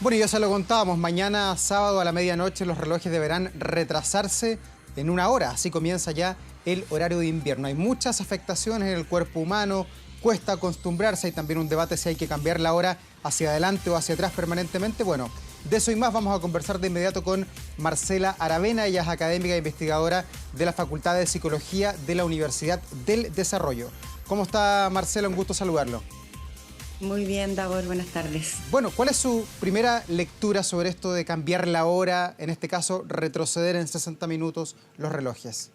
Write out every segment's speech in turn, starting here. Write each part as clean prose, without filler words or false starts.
Bueno, ya se lo contábamos, mañana sábado a la medianoche los relojes deberán retrasarse en 1 hora, así comienza ya el horario de invierno. Hay muchas afectaciones en el cuerpo humano, cuesta acostumbrarse, hay también un debate si hay que cambiar la hora hacia adelante o hacia atrás permanentemente. Bueno, de eso y más vamos a conversar de inmediato con Marcela Aravena, ella es académica e investigadora de la Facultad de Psicología de la Universidad del Desarrollo. ¿Cómo está, Marcela? Un gusto saludarlo. Muy bien, Davor, buenas tardes. Bueno, ¿cuál es su primera lectura sobre esto de cambiar la hora, en este caso retroceder en 60 minutos los relojes?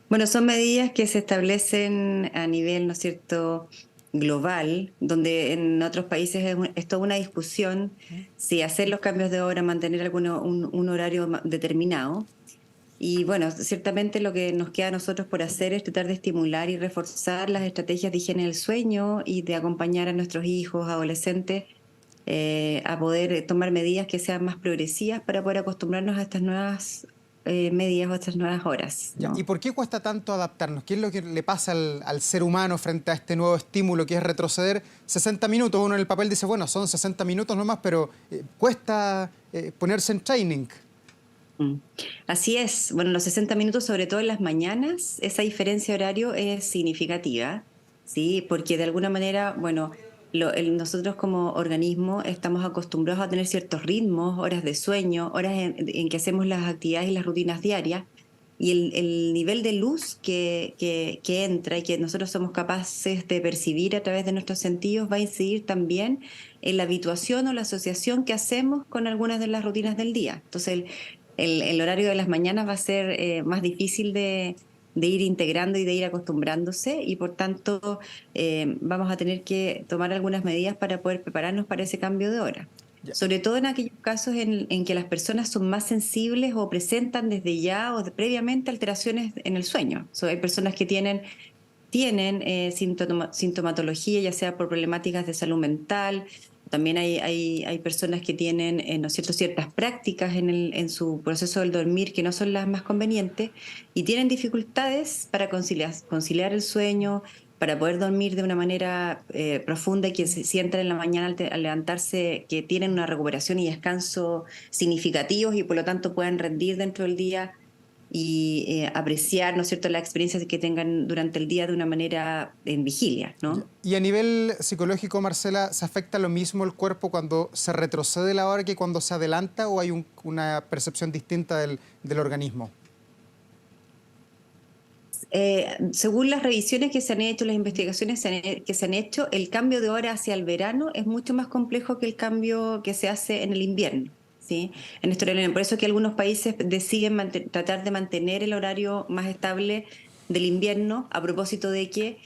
Bueno, son medidas que se establecen a nivel, ¿no es cierto?, global, donde en otros países es toda una discusión si hacer los cambios de hora, mantener un horario determinado. Y bueno, ciertamente lo que nos queda a nosotros por hacer es tratar de estimular y reforzar las estrategias de higiene del sueño y de acompañar a nuestros hijos, adolescentes, a poder tomar medidas que sean más progresivas para poder acostumbrarnos a estas nuevas medidas o estas nuevas horas, Ya, ¿y ¿no? por qué cuesta tanto adaptarnos? ¿Qué es lo que le pasa al ser humano frente a este nuevo estímulo que es retroceder 60 minutos? Uno en el papel dice, bueno, son 60 minutos nomás, pero cuesta ponerse en training. Mm. Así es. Bueno, los 60 minutos, sobre todo en las mañanas, esa diferencia de horario es significativa, ¿sí? Porque de alguna manera, bueno, nosotros como organismo estamos acostumbrados a tener ciertos ritmos, horas de sueño, horas en que hacemos las actividades y las rutinas diarias, y el nivel de luz que entra y que nosotros somos capaces de percibir a través de nuestros sentidos va a incidir también en la habituación o la asociación que hacemos con algunas de las rutinas del día. Entonces, el horario de las mañanas va a ser más difícil de ir integrando y de ir acostumbrándose, y por tanto vamos a tener que tomar algunas medidas para poder prepararnos para ese cambio de hora. Ya. Sobre todo en aquellos casos en que las personas son más sensibles o presentan desde ya o previamente alteraciones en el sueño. Hay personas que tienen sintomatología, ya sea por problemáticas de salud mental. También hay personas que tienen, ¿no es cierto?, ciertas prácticas en su proceso del dormir que no son las más convenientes y tienen dificultades para conciliar el sueño, para poder dormir de una manera profunda, y que se sientan en la mañana al levantarse que tienen una recuperación y descanso significativos y por lo tanto puedan rendir dentro del día y apreciar, ¿no es cierto?, la experiencia que tengan durante el día de una manera en vigilia, Ya. ¿no? Y a nivel psicológico, Marcela, ¿se afecta lo mismo el cuerpo cuando se retrocede la hora que cuando se adelanta o hay una percepción distinta del organismo? Según las revisiones que se han hecho, las investigaciones que se han hecho, el cambio de hora hacia el verano es mucho más complejo que el cambio que se hace en el invierno, ¿sí? En nuestro horario. Por eso es que algunos países deciden tratar de mantener el horario más estable del invierno, a propósito de que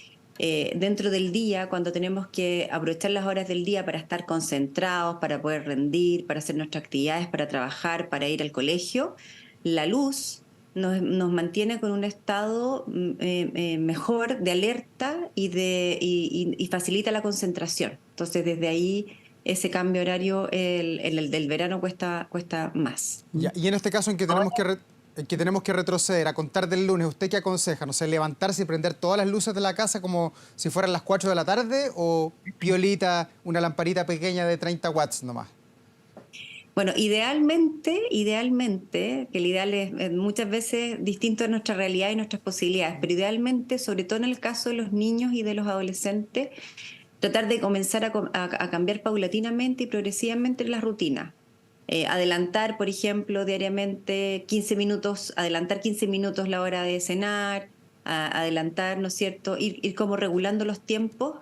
dentro del día, cuando tenemos que aprovechar las horas del día para estar concentrados, para poder rendir, para hacer nuestras actividades, para trabajar, para ir al colegio, la luz nos mantiene con un estado mejor de alerta y facilita la concentración. Entonces, desde ahí, ese cambio horario, el del verano, cuesta más. Ya. Y en este caso en que tenemos que retroceder a contar del lunes, ¿usted qué aconseja? No sé, levantarse y prender todas las luces de la casa como si fueran las 4 de la tarde o piolita, una lamparita pequeña de 30 watts nomás. Bueno, idealmente, que el ideal es muchas veces distinto a nuestra realidad y nuestras posibilidades, pero idealmente, sobre todo en el caso de los niños y de los adolescentes, tratar de comenzar a cambiar paulatinamente y progresivamente las rutinas. Adelantar, por ejemplo, diariamente 15 minutos, adelantar 15 minutos la hora de cenar, adelantar, ¿no es cierto?, ir como regulando los tiempos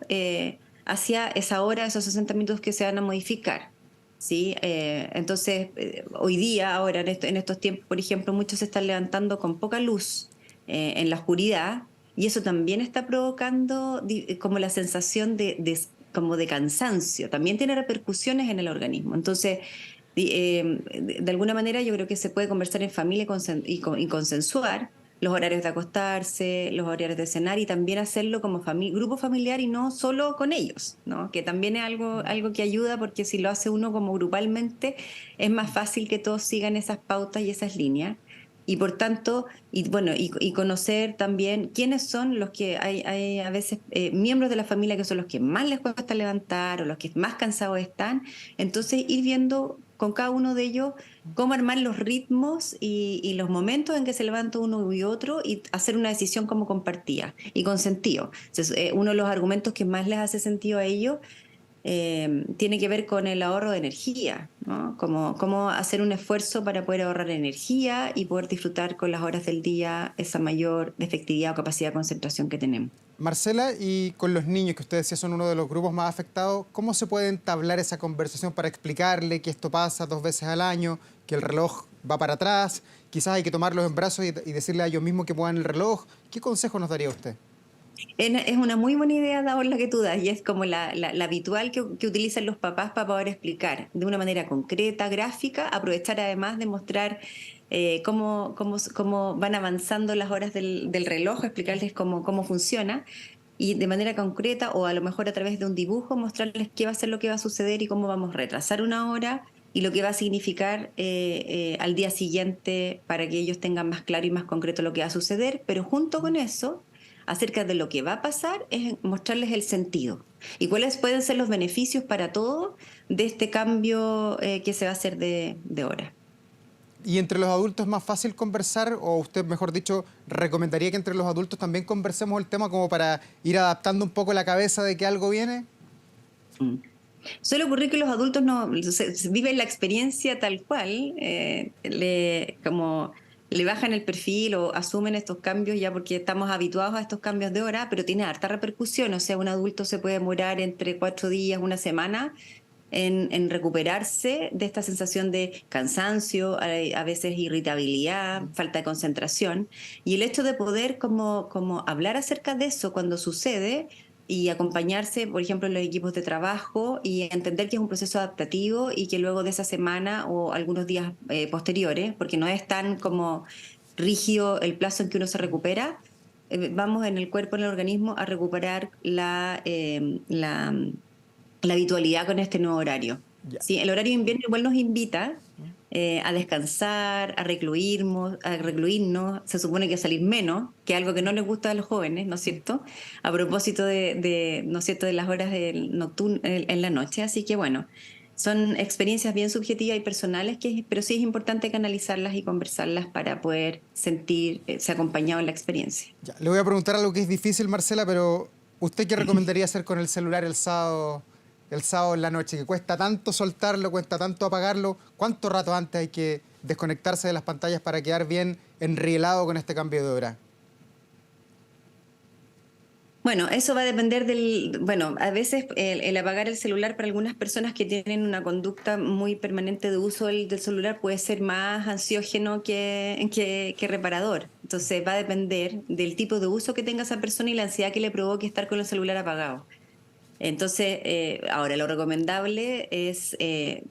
hacia esa hora, esos 60 minutos que se van a modificar. ¿Sí? Entonces, hoy día, ahora, en estos tiempos, por ejemplo, muchos se están levantando con poca luz en la oscuridad, y eso también está provocando como la sensación como de cansancio. También tiene repercusiones en el organismo. Entonces, de alguna manera yo creo que se puede conversar en familia y consensuar los horarios de acostarse, los horarios de cenar, y también hacerlo como grupo familiar y no solo con ellos, ¿no? Que también es algo que ayuda, porque si lo hace uno como grupalmente es más fácil que todos sigan esas pautas y esas líneas. y por tanto, y conocer también quiénes son los que hay a veces miembros de la familia que son los que más les cuesta levantar o los que más cansados están. Entonces, ir viendo con cada uno de ellos cómo armar los ritmos y los momentos en que se levanta uno y otro y hacer una decisión como compartida y con sentido. Entonces, uno de los argumentos que más les hace sentido a ellos tiene que ver con el ahorro de energía, ¿no? Cómo hacer un esfuerzo para poder ahorrar energía y poder disfrutar con las horas del día esa mayor efectividad o capacidad de concentración que tenemos. Marcela, y con los niños, que ustedes decía son uno de los grupos más afectados, ¿cómo se puede entablar esa conversación para explicarle que esto pasa 2 veces al año, que el reloj va para atrás, quizás hay que tomarlos en brazos y decirle a ellos mismos que muevan el reloj? ¿Qué consejo nos daría usted? Es una muy buena idea, Davor, la que tú das, y es como la habitual que utilizan los papás para poder explicar de una manera concreta, gráfica, aprovechar además de mostrar cómo van avanzando las horas del reloj, explicarles cómo funciona, y de manera concreta, o a lo mejor a través de un dibujo, mostrarles qué va a ser lo que va a suceder y cómo vamos a retrasar una hora y lo que va a significar al día siguiente para que ellos tengan más claro y más concreto lo que va a suceder, pero junto con eso acerca de lo que va a pasar es mostrarles el sentido y cuáles pueden ser los beneficios para todos de este cambio que se va a hacer de hora. ¿Y entre los adultos es más fácil conversar, o usted, mejor dicho, recomendaría que entre los adultos también conversemos el tema como para ir adaptando un poco la cabeza de que algo viene? Mm. Suele ocurrir que los adultos no viven la experiencia tal cual, como le bajan el perfil o asumen estos cambios ya porque estamos habituados a estos cambios de hora, pero tiene harta repercusión. O sea, un adulto se puede demorar entre 4 días, una semana, en recuperarse de esta sensación de cansancio, a veces irritabilidad, falta de concentración. Y el hecho de poder como hablar acerca de eso cuando sucede y acompañarse, por ejemplo, en los equipos de trabajo y entender que es un proceso adaptativo y que luego de esa semana o algunos días posteriores, porque no es tan como rígido el plazo en que uno se recupera, vamos en el cuerpo, en el organismo, a recuperar la habitualidad con este nuevo horario. Ya. ¿Sí? El horario de invierno igual nos invita a descansar, a recluirnos, se supone que a salir menos, que es algo que no les gusta a los jóvenes, ¿no es cierto? A propósito ¿no es cierto?, de las horas en la noche. Así que bueno, son experiencias bien subjetivas y personales, pero sí es importante canalizarlas y conversarlas para poder sentirse acompañado en la experiencia. Ya. Le voy a preguntar algo que es difícil, Marcela, pero ¿usted qué recomendaría hacer con el celular el sábado en la noche? Que cuesta tanto soltarlo, cuesta tanto apagarlo. ¿Cuánto rato antes hay que desconectarse de las pantallas para quedar bien enrielado con este cambio de hora? Bueno, eso va a depender bueno, a veces el apagar el celular para algunas personas que tienen una conducta muy permanente de uso del celular puede ser más ansiógeno que reparador. Entonces va a depender del tipo de uso que tenga esa persona y la ansiedad que le provoque estar con el celular apagado. Entonces, ahora lo recomendable es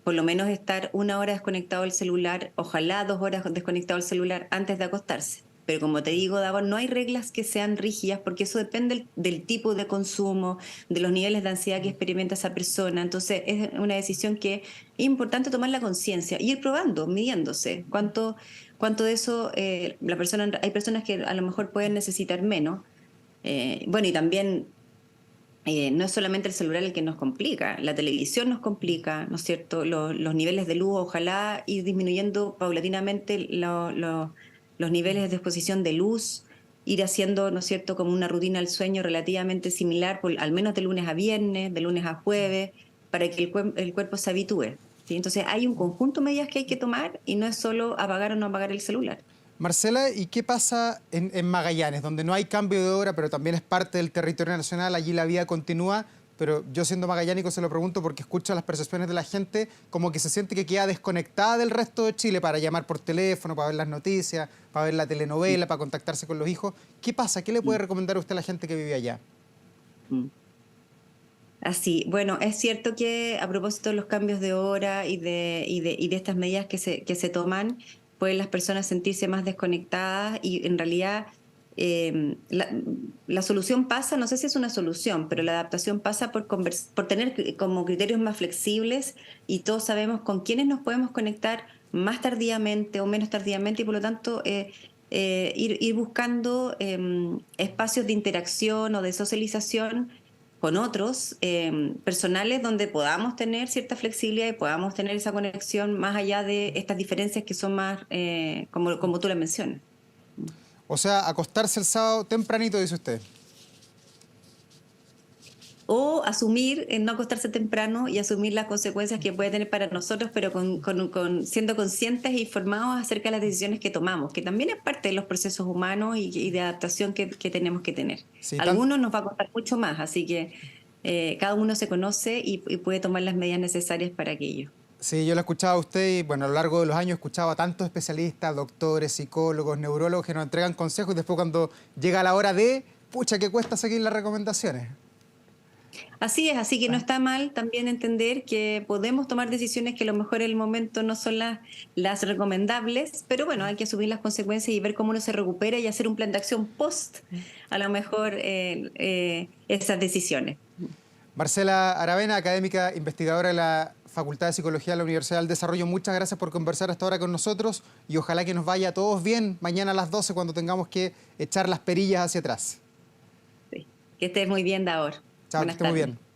por lo menos estar 1 hora desconectado del celular, ojalá 2 horas desconectado del celular antes de acostarse. Pero como te digo, Davor, no hay reglas que sean rígidas porque eso depende del tipo de consumo, de los niveles de ansiedad que experimenta esa persona. Entonces, es una decisión que es importante tomar la conciencia y ir probando, midiéndose. ¿Cuánto de eso hay personas que a lo mejor pueden necesitar menos? Bueno, y también no es solamente el celular el que nos complica, la televisión nos complica, ¿no es cierto? Los niveles de luz, ojalá ir disminuyendo paulatinamente los niveles de exposición de luz, ir haciendo, ¿no es cierto?, como una rutina al sueño relativamente similar, al menos de lunes a viernes, de lunes a jueves, para que el cuerpo se habitúe. ¿Sí? Entonces hay un conjunto de medidas que hay que tomar y no es solo apagar o no apagar el celular. Marcela, ¿y qué pasa en Magallanes, donde no hay cambio de hora, pero también es parte del territorio nacional? Allí la vida continúa, pero yo siendo magallánico se lo pregunto porque escucho las percepciones de la gente como que se siente que queda desconectada del resto de Chile para llamar por teléfono, para ver las noticias, para ver la telenovela, para contactarse con los hijos. ¿Qué pasa? ¿Qué le puede recomendar usted a la gente que vive allá? Así, bueno, es cierto que a propósito de los cambios de hora y de estas medidas que se toman, pueden las personas sentirse más desconectadas y en realidad la solución pasa, no sé si es una solución, pero la adaptación pasa por tener como criterios más flexibles y todos sabemos con quiénes nos podemos conectar más tardíamente o menos tardíamente y por lo tanto ir buscando espacios de interacción o de socialización con otros personales donde podamos tener cierta flexibilidad y podamos tener esa conexión más allá de estas diferencias que son más, como tú la mencionas. O sea, acostarse el sábado tempranito, dice usted. O asumir, no acostarse temprano y asumir las consecuencias que puede tener para nosotros, pero siendo conscientes e informados acerca de las decisiones que tomamos, que también es parte de los procesos humanos y de adaptación que tenemos que tener. Sí, Algunos nos va a costar mucho más, así que cada uno se conoce y puede tomar las medidas necesarias para aquello. sí, yo lo escuchaba a usted y bueno, a lo largo de los años he escuchado a tantos especialistas, doctores, psicólogos, neurólogos que nos entregan consejos y después cuando llega la hora de, pucha, que cuesta seguir las recomendaciones. Así es, así que no está mal también entender que podemos tomar decisiones que a lo mejor en el momento no son las recomendables, pero bueno, hay que asumir las consecuencias y ver cómo uno se recupera y hacer un plan de acción post a lo mejor esas decisiones. Marcela Aravena, académica investigadora de la Facultad de Psicología de la Universidad del Desarrollo, muchas gracias por conversar hasta ahora con nosotros y ojalá que nos vaya a todos bien mañana a las 12 cuando tengamos que echar las perillas hacia atrás. Sí. Que estés muy bien, Daor. Chao, que Buenas esté muy tardes. bien.